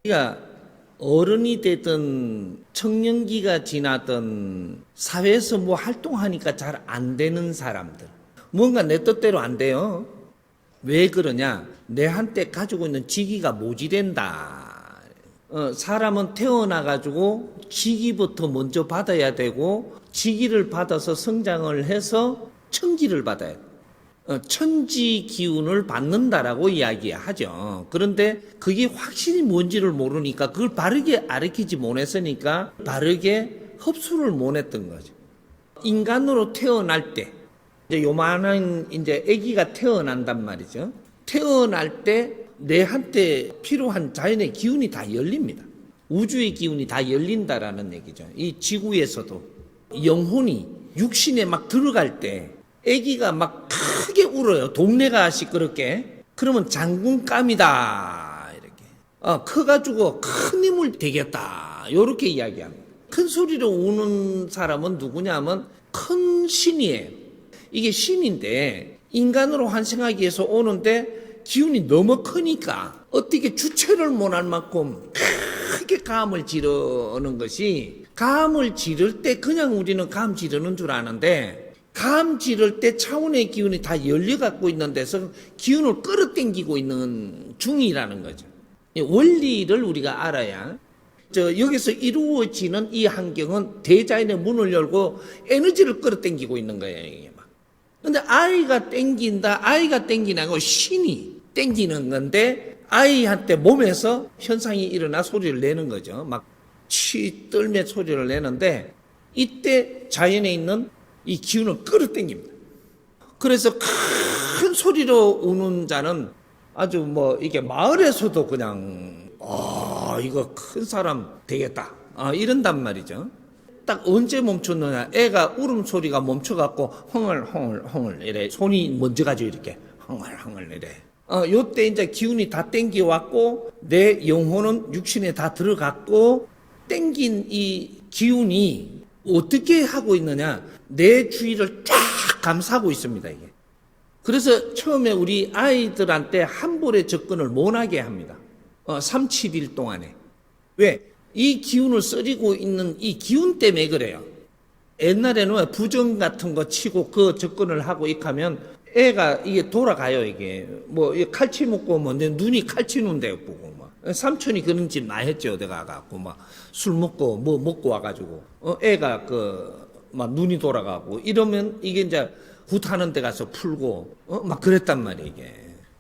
그러니까 어른이 되든 청년기가 지나든 사회에서 뭐 활동하니까 잘 안 되는 사람들, 뭔가 내 뜻대로 안 돼요. 왜 그러냐? 내한테 가지고 있는 직위가 모지된다. 사람은 태어나가지고 직위부터 먼저 받아야 되고, 직위를 받아서 성장을 해서 천기를 받아야 돼. 천지 기운을 받는다라고 이야기하죠. 그런데 그게 확실히 뭔지를 모르니까 그걸 바르게 가르치지 못했으니까 바르게 흡수를 못했던 거죠. 인간으로 태어날 때, 이제 요만한 이제 아기가 태어난단 말이죠. 태어날 때 내한테 필요한 자연의 기운이 다 열립니다. 우주의 기운이 다 열린다라는 얘기죠. 이 지구에서도 영혼이 육신에 막 들어갈 때 아기가 막 크게 울어요. 동네가 시끄럽게. 그러면 장군감이다 이렇게. 커가지고 큰 힘을 되겠다 요렇게 이야기합니다. 큰 소리로 우는 사람은 누구냐면 큰 신이에요. 이게 신인데 인간으로 환생하기 위해서 오는데 기운이 너무 크니까 어떻게 주체를 못할 만큼 크게 감을 지르는 것이, 감을 지를 때 그냥 우리는 감 지르는 줄 아는데 감 지를 때 차원의 기운이 다 열려갖고 있는 데서 기운을 끌어당기고 있는 중이라는 거죠. 원리를 우리가 알아야 여기서 이루어지는 이 환경은 대자연의 문을 열고 에너지를 끌어당기고 있는 거예요. 이게 막. 근데 아이가 땡긴다, 아이가 땡기는 거 신이 땡기는 건데 아이한테 몸에서 현상이 일어나 소리를 내는 거죠. 막 치 떨며 소리를 내는데 이때 자연에 있는 이 기운을 끌어당깁니다. 그래서 큰 소리로 우는 자는 아주 뭐 이게 마을에서도 그냥 이거 큰 사람 되겠다 이런단 말이죠. 딱 언제 멈췄느냐? 애가 울음소리가 멈춰갖고 헝얼헝얼 이래 손이 먼저 가죠. 이렇게 헝얼헝얼 이래. 요때 이제 기운이 다 땡겨왔고 내 영혼은 육신에 다 들어갔고 땡긴 이 기운이 어떻게 하고 있느냐? 내 주위를 쫙 감싸고 있습니다. 이게. 그래서 처음에 우리 아이들한테 한 번에 접근을 못하게 합니다. 3, 7일 동안에. 왜? 이 기운을 써리고 있는 이 기운 때문에 그래요. 옛날에는 부정 같은 거 치고 그 접근을 하고 익하면 애가 이게 돌아가요. 이게 뭐 칼치 먹고 뭐 내 눈이 칼치는 데 보고 막 삼촌이 그런 짓 많이 했죠. 내가 갖고 막 술 먹고 뭐 먹고 와가지고 애가 막 눈이 돌아가고 이러면 이게 이제 굿하는 데 가서 풀고 막 그랬단 말이에요. 이게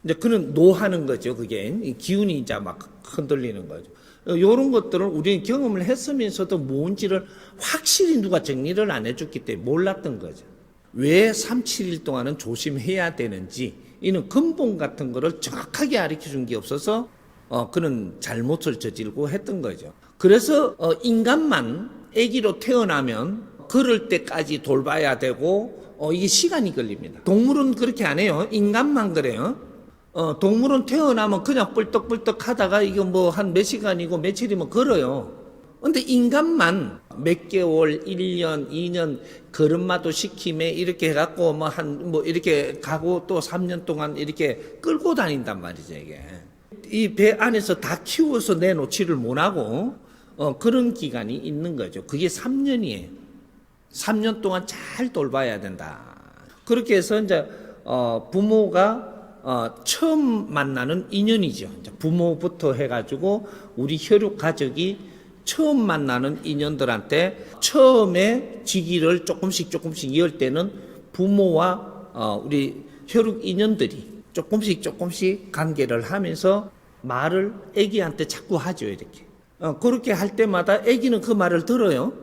이제 그는 노하는 거죠. 그게 기운이 이제 막 흔들리는 거죠. 이런 것들을 우리는 경험을 했으면서도 뭔지를 확실히 누가 정리를 안 해줬기 때문에 몰랐던 거죠. 왜 3, 7일 동안은 조심해야 되는지 이는 근본 같은 거를 정확하게 가르쳐준 게 없어서 그는 잘못을 저지르고 했던 거죠. 그래서 인간만 아기로 태어나면 그럴 때까지 돌봐야 되고 이게 시간이 걸립니다. 동물은 그렇게 안 해요. 인간만 그래요. 동물은 태어나면 그냥 뿔떡뿔떡 하다가 이거 뭐 한 몇 시간이고 며칠이면 걸어요. 근데 인간만 몇 개월, 1년, 2년 걸음마도 시킴에 이렇게 해갖고 뭐 이렇게 가고 또 3년 동안 이렇게 끌고 다닌단 말이죠, 이게. 이 배 안에서 다 키워서 내놓지를 못하고 그런 기간이 있는 거죠. 그게 3년이에요. 3년 동안 잘 돌봐야 된다. 그렇게 해서 이제 부모가 처음 만나는 인연이죠. 이제 부모부터 해가지고 우리 혈육 가족이 처음 만나는 인연들한테 처음에 직위를 조금씩 열 때는 부모와 우리 혈육 인연들이 조금씩 관계를 하면서 말을 아기한테 자꾸 하죠. 이렇게. 그렇게 할 때마다 아기는 그 말을 들어요.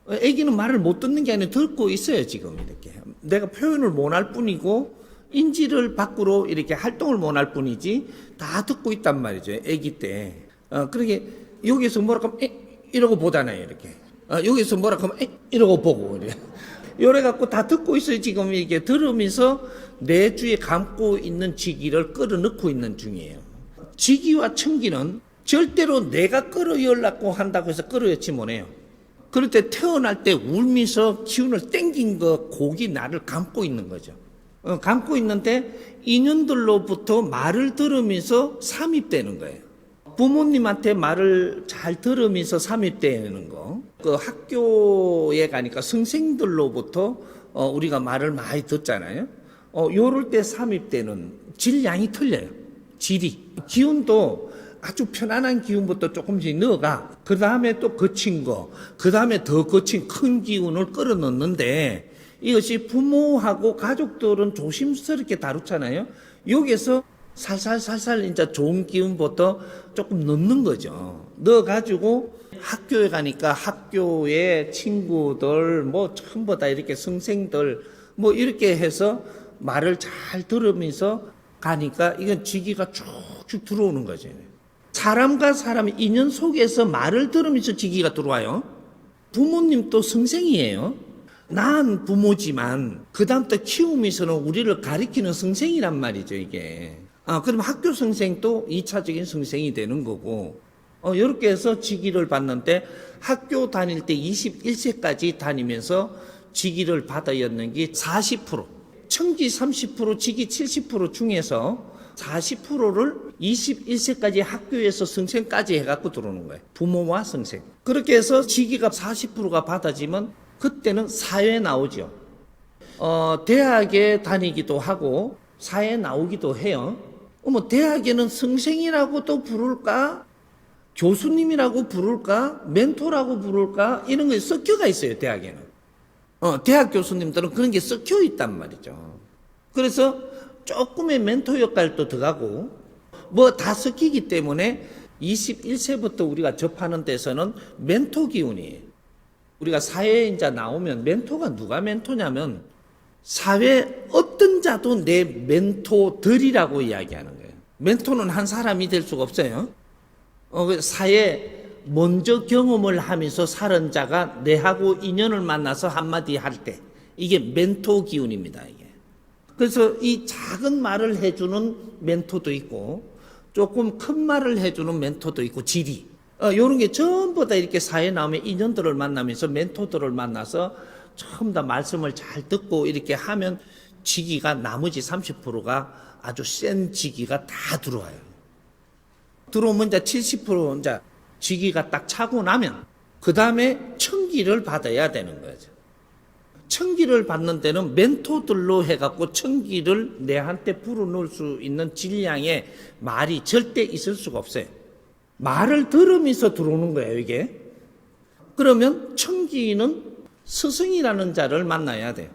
아기는 말을 못 듣는 게 아니라 듣고 있어요. 지금 이렇게. 내가 표현을 못 할 뿐이고 인지를 밖으로 이렇게 활동을 못 할 뿐이지 다 듣고 있단 말이죠. 아기 때. 그러게 여기서 뭐라 하면 이러고 보잖아요. 이렇게. 여기서 뭐라 하면 이러고 보고 이래. 요래 갖고 다 듣고 있어요. 지금 이게 들으면서 내 주에 감고 있는 직위를 끌어넣고 있는 중이에요. 직위와 천기는 절대로 내가 끌어열라고 한다고 해서 끌어였지 못해요. 그럴 때 태어날 때 울면서 기운을 땡긴 거 곡이 나를 감고 있는 거죠. 감고 있는데 인연들로부터 말을 들으면서 삼입되는 거예요. 부모님한테 말을 잘 들으면서 삼입되는 거. 그 학교에 가니까 선생들로부터 우리가 말을 많이 듣잖아요. 요럴 때 삼입되는 질량이 틀려요. 질이. 기운도 아주 편안한 기운부터 조금씩 넣어가. 그 다음에 또 거친 거. 그 다음에 더 거친 큰 기운을 끌어 넣는데 이것이 부모하고 가족들은 조심스럽게 다루잖아요. 여기에서 살살살살 이제 좋은 기운부터 조금 넣는 거죠. 넣어가지고 학교에 가니까 학교의 친구들, 뭐 전부 다 이렇게 선생들, 뭐 이렇게 해서 말을 잘 들으면서 가니까 이건 지기가 쭉쭉 들어오는 거죠. 사람과 사람의 인연 속에서 말을 들으면서 지기가 들어와요. 부모님도 선생이에요. 난 부모지만 그 다음부터 키우면서는 우리를 가리키는 선생이란 말이죠, 이게. 그럼 학교 선생도 2차적인 선생이 되는 거고, 이렇게 해서 직위를 받는데 학교 다닐 때 21세까지 다니면서 직위를 받아였는 게 40%, 청기 30%, 직위 70% 중에서 40%를 21세까지 학교에서 선생까지 해갖고 들어오는 거예요. 부모와 선생. 그렇게 해서 직위가 40%가 받아지면 그때는 사회에 나오죠. 대학에 다니기도 하고 사회에 나오기도 해요. 대학에는 선생이라고도 부를까? 교수님이라고 부를까? 멘토라고 부를까? 이런 게 섞여가 있어요, 대학에는. 대학 교수님들은 그런 게 섞여 있단 말이죠. 그래서 조금의 멘토 역할도 들어가고, 뭐 다 섞이기 때문에 21세부터 우리가 접하는 데서는 멘토 기운이에요. 우리가 사회에 이제 나오면 멘토가 누가 멘토냐면 사회 어떤 자도 내 멘토들이라고 이야기하는 거예요. 멘토는 한 사람이 될 수가 없어요. 사회 먼저 경험을 하면서 살은 자가 내하고 인연을 만나서 한마디 할 때 이게 멘토 기운입니다. 이게. 그래서 이 작은 말을 해주는 멘토도 있고 조금 큰 말을 해주는 멘토도 있고 질이 이런 게 전부 다 이렇게 사회에 나오면 인연들을 만나면서 멘토들을 만나서 전부 다 말씀을 잘 듣고 이렇게 하면 직위가 나머지 30%가 아주 센 직위가 다 들어와요. 들어오면 이제 70% 이제 직위가 딱 차고 나면 그 다음에 청기를 받아야 되는 거죠. 청기를 받는 데는 멘토들로 해갖고 청기를 내한테 불어넣을 수 있는 질량의 말이 절대 있을 수가 없어요. 말을 들으면서 들어오는 거예요, 이게. 그러면 청기는 스승이라는 자를 만나야 돼요.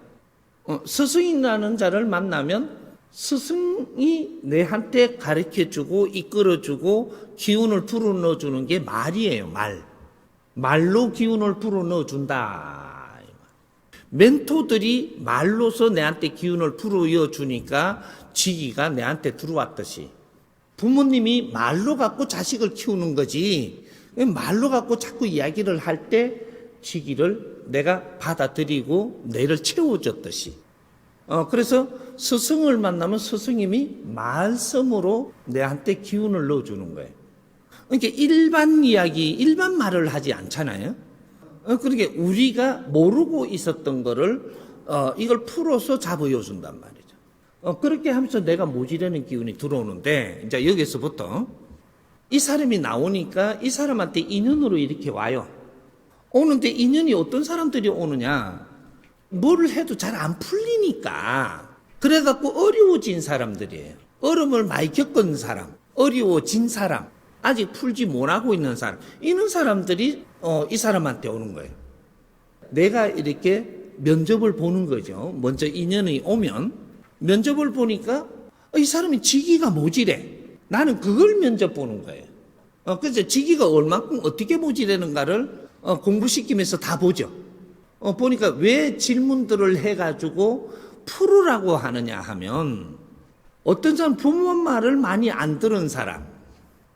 스승이라는 자를 만나면 스승이 내한테 가르쳐주고 이끌어주고 기운을 불어넣어주는 게 말이에요, 말. 말로 기운을 불어넣어준다. 멘토들이 말로서 내한테 기운을 불어넣어주니까 직위가 내한테 들어왔듯이 부모님이 말로 갖고 자식을 키우는 거지 말로 갖고 자꾸 이야기를 할 때 직위를 내가 받아들이고 뇌를 채워줬듯이 그래서 스승을 만나면 스승님이 말씀으로 내한테 기운을 넣어주는 거예요. 그러니까 일반 이야기, 일반 말을 하지 않잖아요. 그러니까 우리가 모르고 있었던 거를 이걸 풀어서 잡아줘준단 말이죠. 그렇게 하면서 내가 모지라는 기운이 들어오는데 이제 여기서부터 이 사람이 나오니까 이 사람한테 인연으로 이렇게 와요. 오는데 인연이 어떤 사람들이 오느냐? 뭐를 해도 잘 안 풀리니까 그래갖고 어려워진 사람들이에요. 어려움을 많이 겪은 사람, 어려워진 사람, 아직 풀지 못하고 있는 사람, 이런 사람들이 이 사람한테 오는 거예요. 내가 이렇게 면접을 보는 거죠. 먼저 인연이 오면 면접을 보니까 이 사람이 직위가 모지래. 나는 그걸 면접 보는 거예요. 그래서 직위가 얼만큼 어떻게 모지라는가를 공부시키면서 다 보죠. 보니까 왜 질문들을 해가지고 풀으라고 하느냐 하면 어떤 사람 부모 말을 많이 안 들은 사람,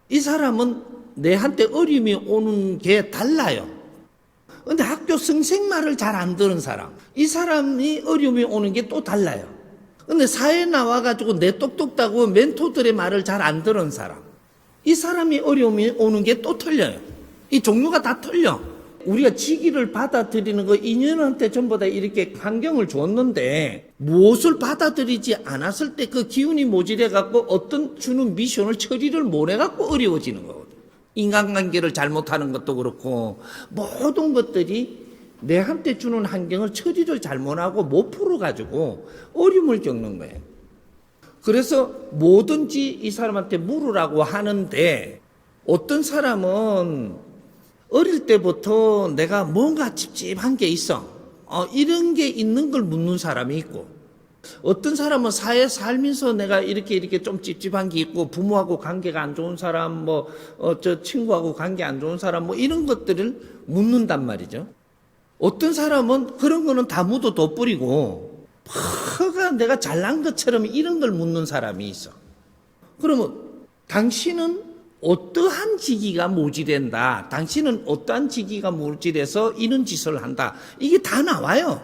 이 사람은 내한테 어려움이 오는 게 달라요. 근데 학교 선생 말을 잘 안 들은 사람, 이 사람이 어려움이 오는 게 또 달라요. 근데 사회에 나와가지고 내 똑똑하고 멘토들의 말을 잘 안 들은 사람, 이 사람이 어려움이 오는 게 또 틀려요. 이 종류가 다 틀려. 우리가 직위를 받아들이는 거 인연한테 전부 다 이렇게 환경을 줬는데 무엇을 받아들이지 않았을 때 그 기운이 모질해 갖고 어떤 주는 미션을 처리를 못 해갖고 어려워지는 거거든. 인간관계를 잘못하는 것도 그렇고 모든 것들이 내한테 주는 환경을 처리를 잘못하고 못 풀어가지고 어려움을 겪는 거예요. 그래서 뭐든지 이 사람한테 물으라고 하는데 어떤 사람은 어릴 때부터 내가 뭔가 찝찝한 게 있어. 이런 게 있는 걸 묻는 사람이 있고 어떤 사람은 사회 살면서 내가 이렇게 좀 찝찝한 게 있고 부모하고 관계가 안 좋은 사람 저 친구하고 관계 안 좋은 사람 이런 것들을 묻는단 말이죠. 어떤 사람은 그런 거는 다 묻어 둬버리고 허가 내가 잘난 것처럼 이런 걸 묻는 사람이 있어. 그러면 당신은 어떠한 직위가 모질된다. 당신은 어떠한 직위가 모질해서 이런 짓을 한다. 이게 다 나와요.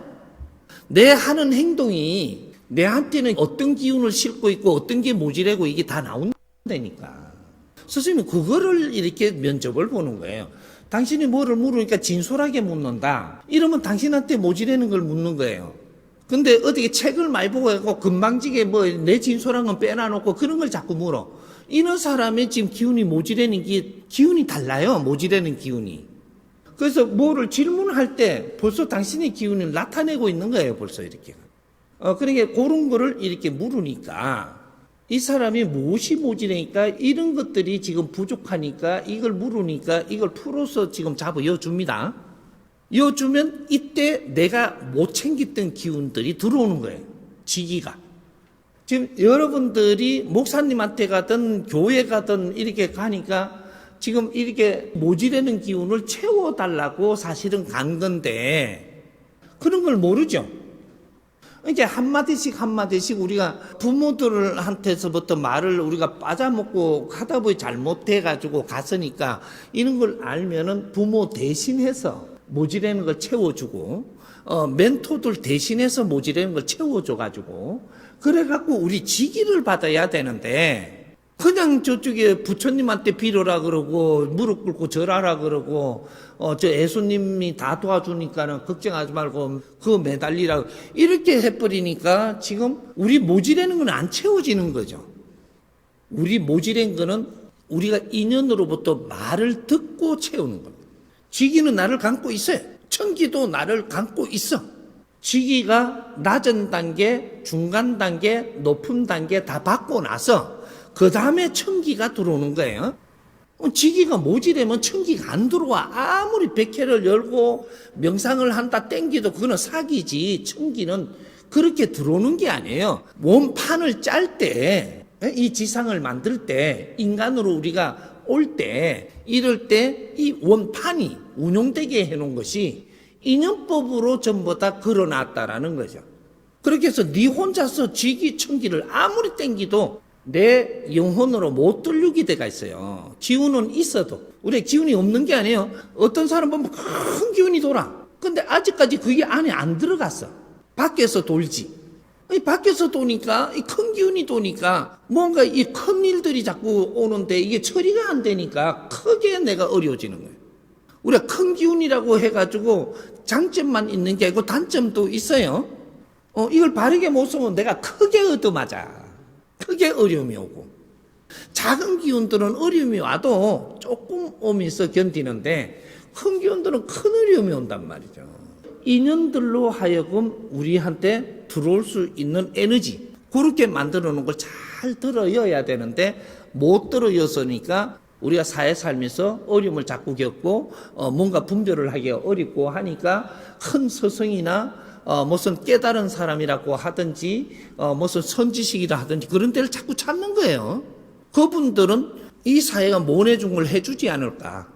내 하는 행동이 내한테는 어떤 기운을 싣고 있고 어떤 게 모질하고 이게 다 나온다니까. 선생님이 그거를 이렇게 면접을 보는 거예요. 당신이 뭐를 물으니까 진솔하게 묻는다. 이러면 당신한테 모질하는 걸 묻는 거예요. 근데 어떻게 책을 많이 보고 해고 금방지게 내 진솔한 건 빼놔놓고 그런 걸 자꾸 물어. 이런 사람의 지금 기운이 모질하는 기운이 달라요. 모질하는 기운이. 그래서 뭐를 질문할 때 벌써 당신의 기운을 나타내고 있는 거예요. 벌써 이렇게. 그러니까 그런 거를 이렇게 물으니까 이 사람이 무엇이 모질하니까 이런 것들이 지금 부족하니까 이걸 물으니까 이걸 풀어서 지금 이어줍니다. 이어주면 이때 내가 못 챙겼던 기운들이 들어오는 거예요. 직위가. 지금 여러분들이 목사님한테 가든 교회 가든 이렇게 가니까 지금 이렇게 모질하는 기운을 채워달라고 사실은 간 건데 그런 걸 모르죠. 이제 한마디씩 우리가 부모들한테서부터 말을 우리가 빠져먹고 하다 보니 잘못해가지고 갔으니까 이런 걸 알면은 부모 대신해서 모질하는 걸 채워주고 멘토들 대신해서 모질하는 걸 채워줘가지고 그래갖고 우리 직위를 받아야 되는데 그냥 저쪽에 부처님한테 빌어라 그러고 무릎 꿇고 절하라 그러고 저 예수님이 다 도와주니까는 걱정하지 말고 그거 매달리라 이렇게 해버리니까 지금 우리 모질하는 건 안 채워지는 거죠. 우리 모질한 거는 우리가 인연으로부터 말을 듣고 채우는 겁니다. 직위는 나를 감고 있어요. 천기도 나를 감고 있어. 직위가 낮은 단계, 중간 단계, 높은 단계 다 받고 나서 그 다음에 천기가 들어오는 거예요. 직위가 모질하면 천기가 안 들어와. 아무리 백회를 열고 명상을 한다 땡기도 그거는 사기지. 천기는 그렇게 들어오는 게 아니에요. 원판을 짤 때, 이 지상을 만들 때, 인간으로 우리가 올 때, 이럴 때 이 원판이 운용되게 해놓은 것이 인연법으로 전부 다 걸어놨다라는 거죠. 그렇게 해서 네 혼자서 직위 천기를 아무리 땡기도 내 영혼으로 못 들르게 돼가 있어요. 기운은 있어도. 우리 기운이 없는 게 아니에요. 어떤 사람 보면 큰 기운이 돌아. 근데 아직까지 그게 안에 안 들어갔어. 밖에서 돌지. 밖에서 도니까, 이 큰 기운이 도니까, 뭔가 이 큰 일들이 자꾸 오는데 이게 처리가 안 되니까 크게 내가 어려워지는 거예요. 우리가 큰 기운이라고 해가지고 장점만 있는 게 아니고 단점도 있어요. 이걸 바르게 못 쓰면 내가 크게 얻어맞아. 크게 어려움이 오고. 작은 기운들은 어려움이 와도 조금 오면서 견디는데 큰 기운들은 큰 어려움이 온단 말이죠. 인연들로 하여금 우리한테 들어올 수 있는 에너지 그렇게 만들어 놓은 걸 잘 들어여야 되는데 못 들어였으니까 우리가 사회 살면서 어려움을 자꾸 겪고 뭔가 분별을 하기 어렵고 하니까 큰 스승이나 무슨 깨달은 사람이라고 하든지 무슨 선지식이라 하든지 그런 데를 자꾸 찾는 거예요. 그분들은 이 사회가 못 해준 걸 해주지 않을까.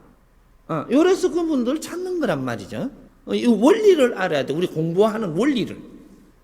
이래서 그분들을 찾는 거란 말이죠. 이 원리를 알아야 돼. 우리 공부하는 원리를.